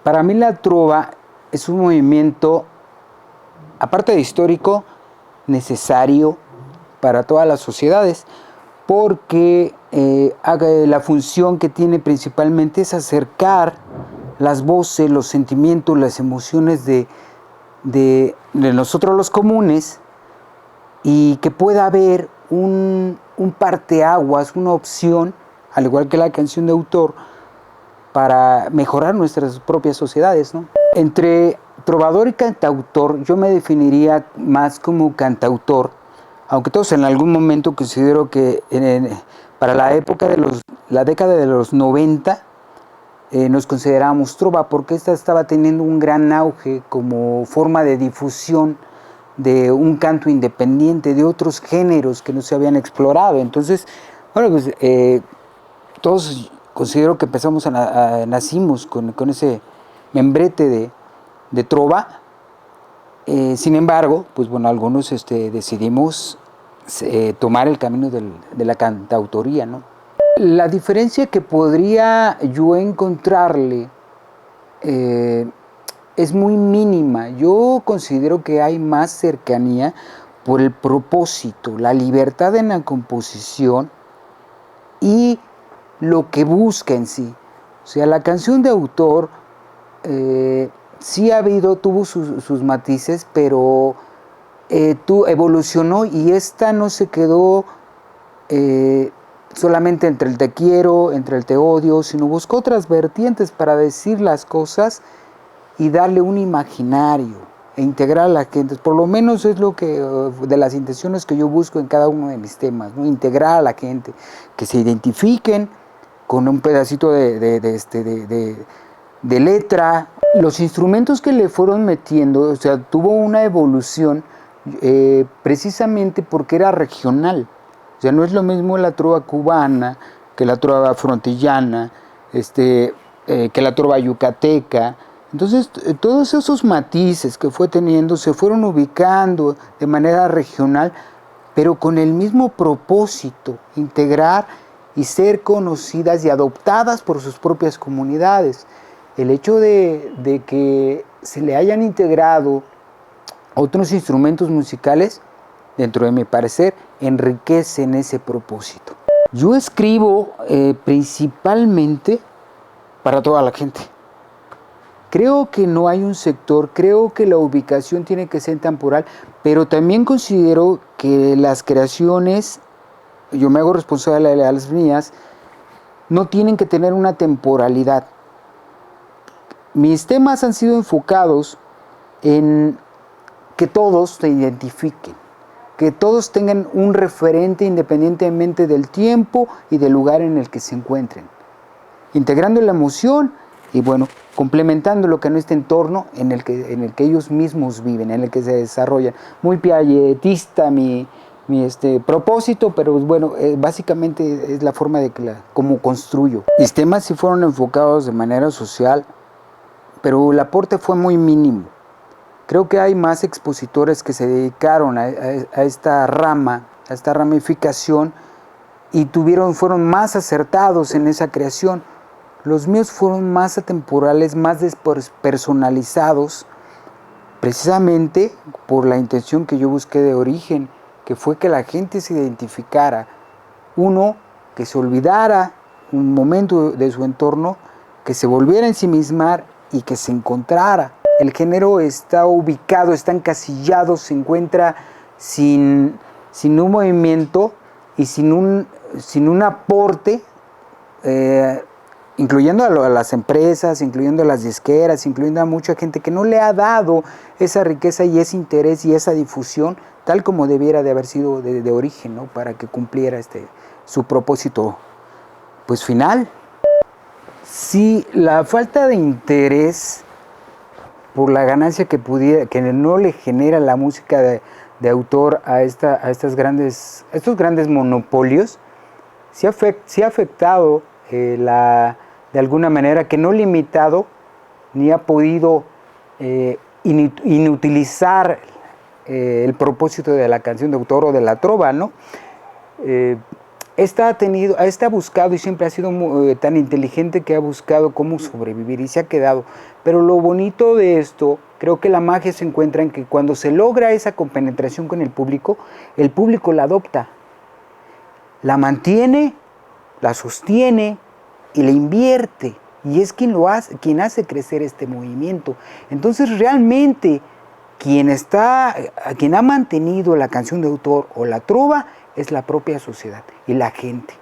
Para mí la trova es un movimiento, aparte de histórico, necesario para todas las sociedades, porque la función que tiene principalmente es acercar las voces, los sentimientos, las emociones de nosotros los comunes, y que pueda haber un parteaguas, una opción, al igual que la canción de autor, para mejorar nuestras propias sociedades, ¿no? Entre trovador y cantautor, yo me definiría más como cantautor, aunque todos en algún momento considero que para la época la década de los 90, nos considerábamos trova, porque esta estaba teniendo un gran auge como forma de difusión de un canto independiente, de otros géneros que no se habían explorado. Entonces, bueno, pues todos considero que nacimos con ese membrete de trova. Sin embargo, pues bueno, algunos decidimos tomar el camino de la cantautoría, ¿no? La diferencia que podría yo encontrarle es muy mínima. Yo considero que hay más cercanía por el propósito, la libertad en la composición y lo que busca en sí. O sea, la canción de autor sí tuvo sus matices, pero evolucionó, y esta no se quedó solamente entre el te quiero, entre el te odio, sino buscó otras vertientes para decir las cosas y darle un imaginario e integrar a la gente. Por lo menos es lo que de las intenciones que yo busco en cada uno de mis temas, ¿no? Integrar a la gente, que se identifiquen con un pedacito de letra. Los instrumentos que le fueron metiendo, o sea, tuvo una evolución precisamente porque era regional. O sea, no es lo mismo la trova cubana que la trova frontillana, que la trova yucateca. Entonces, todos esos matices que fue teniendo se fueron ubicando de manera regional, pero con el mismo propósito: integrar y ser conocidas y adoptadas por sus propias comunidades. El hecho de que se le hayan integrado otros instrumentos musicales, dentro de mi parecer, enriquecen ese propósito. Yo escribo principalmente para toda la gente. Creo que no hay un sector, creo que la ubicación tiene que ser temporal, pero también considero que las creaciones, yo me hago responsable de las mías, no tienen que tener una temporalidad. Mis temas han sido enfocados en que todos se identifiquen, que todos tengan un referente independientemente del tiempo y del lugar en el que se encuentren, integrando la emoción y, bueno, complementando lo que en este entorno en el que ellos mismos viven, en el que se desarrollan. Muy piagetista mi propósito, pero bueno, básicamente es la forma como construyo. Mis temas sí fueron enfocados de manera social, pero el aporte fue muy mínimo. Creo que hay más expositores que se dedicaron a esta rama, a esta ramificación, y fueron más acertados en esa creación. Los míos fueron más atemporales, más despersonalizados, precisamente por la intención que yo busqué de origen, que fue que la gente se identificara. Uno, que se olvidara un momento de su entorno, que se volviera a ensimismar y que se encontrara. El género está ubicado, está encasillado, se encuentra sin un movimiento y sin un aporte, incluyendo a las empresas, incluyendo a las disqueras, incluyendo a mucha gente que no le ha dado esa riqueza y ese interés y esa difusión tal como debiera de haber sido de origen, ¿no? Para que cumpliera su propósito pues final. Si la falta de interés por la ganancia que no le genera la música de autor a estos grandes monopolios, sí ha afectado de alguna manera, que no limitado ni ha podido inutilizar el propósito de la canción de autor o de la trova, ¿no? ha buscado y siempre ha sido tan inteligente que ha buscado cómo sobrevivir y se ha quedado. Pero lo bonito de esto, creo que la magia se encuentra en que cuando se logra esa compenetración con el público la adopta, la mantiene, la sostiene y la invierte. Y es quien hace crecer este movimiento. Entonces realmente quien ha mantenido la canción de autor o la trova es la propia sociedad y la gente.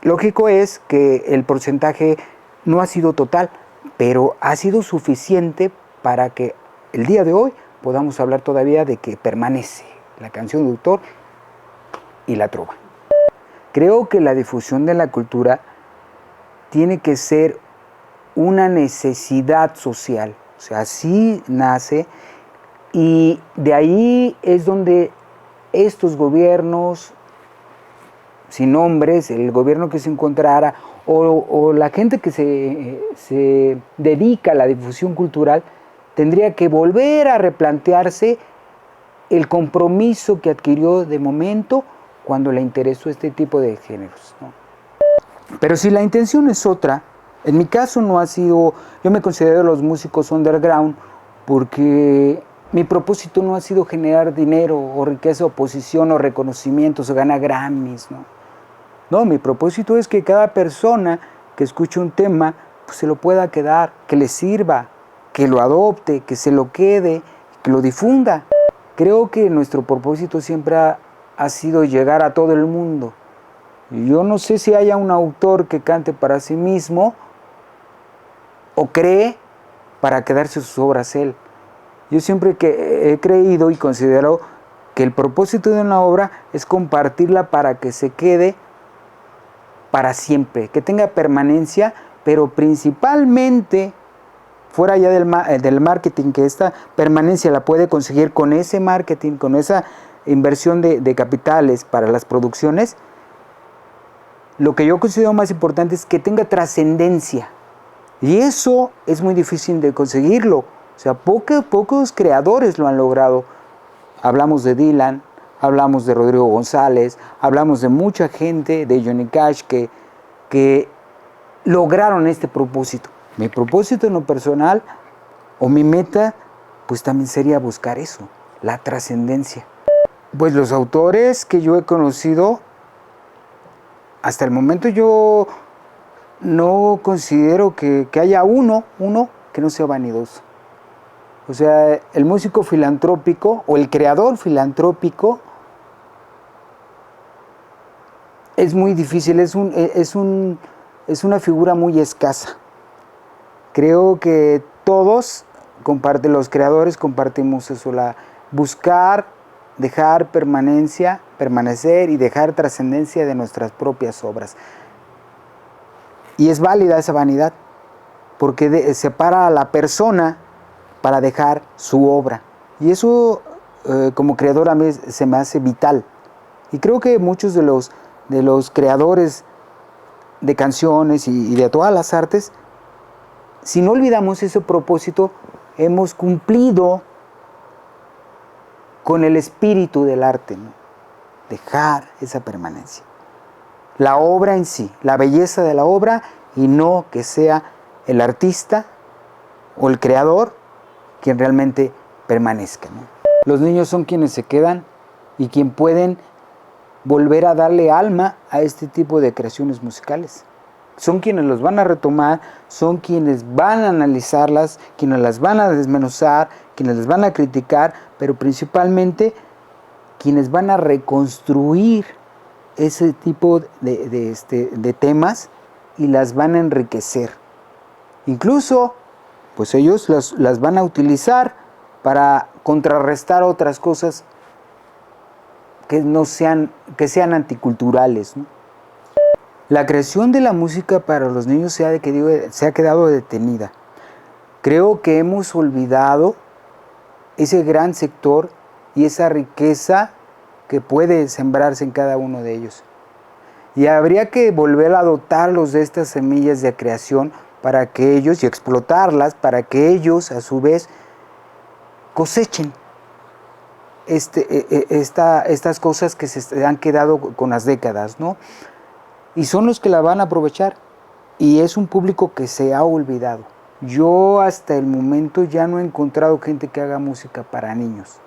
Lógico es que el porcentaje no ha sido total, pero ha sido suficiente para que el día de hoy podamos hablar todavía de que permanece la canción de autor y la trova. Creo que la difusión de la cultura tiene que ser una necesidad social, o sea, así nace, y de ahí es donde estos gobiernos, sin nombres, el gobierno que se encontrara, o la gente que se dedica a la difusión cultural, tendría que volver a replantearse el compromiso que adquirió de momento cuando le interesó este tipo de géneros, ¿no? Pero si la intención es otra, en mi caso no ha sido, yo me considero los músicos underground porque mi propósito no ha sido generar dinero o riqueza o posición o reconocimientos o ganar Grammys, ¿no? No, mi propósito es que cada persona que escuche un tema pues se lo pueda quedar, que le sirva, que lo adopte, que se lo quede, que lo difunda. Creo que nuestro propósito siempre ha sido llegar a todo el mundo. Yo no sé si haya un autor que cante para sí mismo o cree para quedarse sus obras él. Yo siempre he creído y considero que el propósito de una obra es compartirla para que se quede para siempre, que tenga permanencia, pero principalmente fuera ya del marketing, que esta permanencia la puede conseguir con ese marketing, con esa inversión de capitales para las producciones. Lo que yo considero más importante es que tenga trascendencia. Y eso es muy difícil de conseguirlo. O sea, pocos creadores lo han logrado. Hablamos de Dylan, hablamos de Rodrigo González, hablamos de mucha gente, de Johnny Cash, que lograron este propósito. Mi propósito en lo personal, o mi meta, pues también sería buscar eso, la trascendencia. Pues los autores que yo he conocido, hasta el momento yo no considero que haya uno que no sea vanidoso. O sea, el músico filantrópico o el creador filantrópico es muy difícil, es una figura muy escasa. Creo que todos los creadores compartimos eso, buscar, dejar permanecer y dejar trascendencia de nuestras propias obras. Y es válida esa vanidad, porque separa a la persona para dejar su obra. Y eso, como creador, a mí se me hace vital. Y creo que muchos de los creadores de canciones y de todas las artes, si no olvidamos ese propósito, hemos cumplido con el espíritu del arte, ¿no? Dejar esa permanencia. La obra en sí, la belleza de la obra, y no que sea el artista o el creador quien realmente permanezca, ¿no? Los niños son quienes se quedan y quien pueden volver a darle alma a este tipo de creaciones musicales. Son quienes los van a retomar, son quienes van a analizarlas, quienes las van a desmenuzar, quienes las van a criticar, pero principalmente quienes van a reconstruir ese tipo de temas y las van a enriquecer. Incluso, pues ellos las van a utilizar para contrarrestar otras cosas que sean anticulturales, ¿no? La creación de la música para los niños se ha quedado detenida. Creo que hemos olvidado ese gran sector y esa riqueza que puede sembrarse en cada uno de ellos. Y habría que volver a dotarlos de estas semillas de creación para que ellos, y explotarlas, para que ellos a su vez cosechen estas cosas que se han quedado con las décadas, ¿no? Y son los que la van a aprovechar. Y es un público que se ha olvidado. Yo hasta el momento ya no he encontrado gente que haga música para niños.